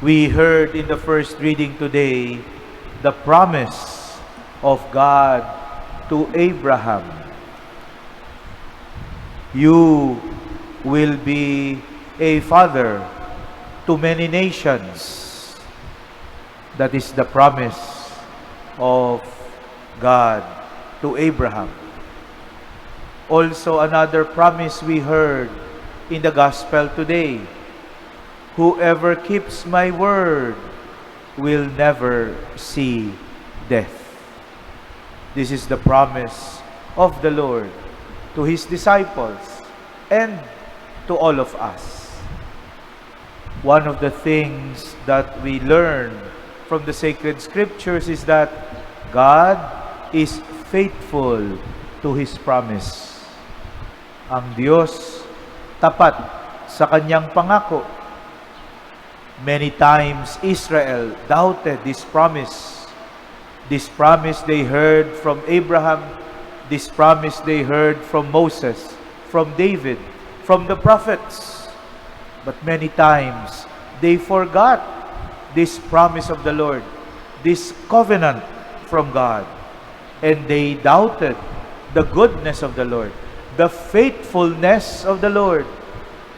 We heard in the first reading today the promise of God to Abraham. You will be a father to many nations. That is the promise of God to Abraham. Also, another promise we heard in the gospel today. Whoever keeps my word will never see death. This is the promise of the Lord to His disciples and to all of us. One of the things that we learn from the sacred scriptures is that God is faithful to His promise. Ang Diyos tapat sa Kanyang pangako. Many times Israel doubted this promise. This promise they heard from Abraham. This promise they heard from Moses, from David, from the prophets. But many times they forgot this promise of the Lord, this covenant from God. And they doubted the goodness of the Lord, the faithfulness of the Lord.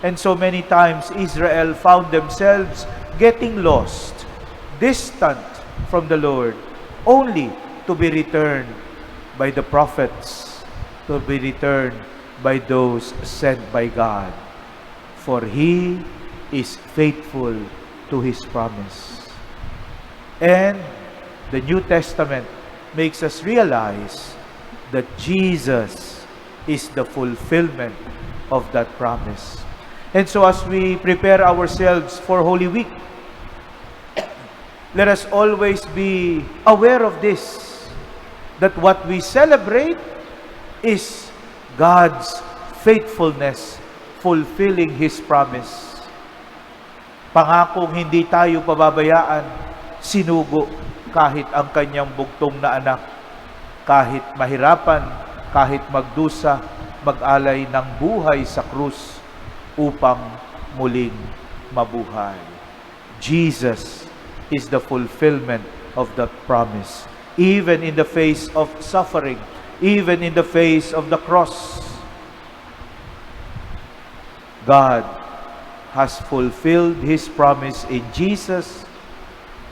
And so many times Israel found themselves getting lost, distant from the Lord, only to be returned by the prophets, to be returned by those sent by God. For He is faithful to His promise. And the New Testament makes us realize that Jesus is the fulfillment of that promise. And so as we prepare ourselves for Holy Week, let us always be aware of this, that what we celebrate is God's faithfulness, fulfilling His promise. Pangakong hindi tayo pababayaan, sinugo kahit ang kanyang bugtong na anak, kahit mahirapan, kahit magdusa, mag-alay ng buhay sa krus upang muling mabuhay. Jesus is the fulfillment of that promise. Even in the face of suffering, even in the face of the cross, God has fulfilled His promise in Jesus,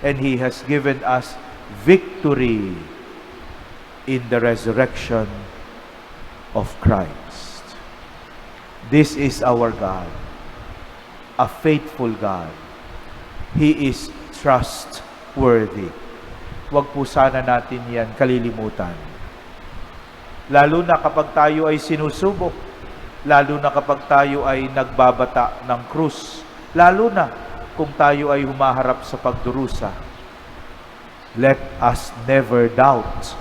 and He has given us victory in the resurrection of Christ. This is our God, a faithful God. He is trustworthy. Huwag po sana natin yan kalilimutan. Lalo na kapag tayo ay sinusubok, lalo na kapag tayo ay nagbabata ng krus, lalo na kung tayo ay humaharap sa pagdurusa. Let us never doubt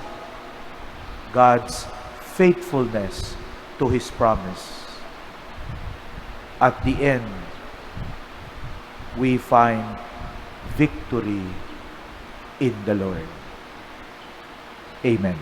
God's faithfulness to His promise. At the end, we find victory in the Lord. Amen.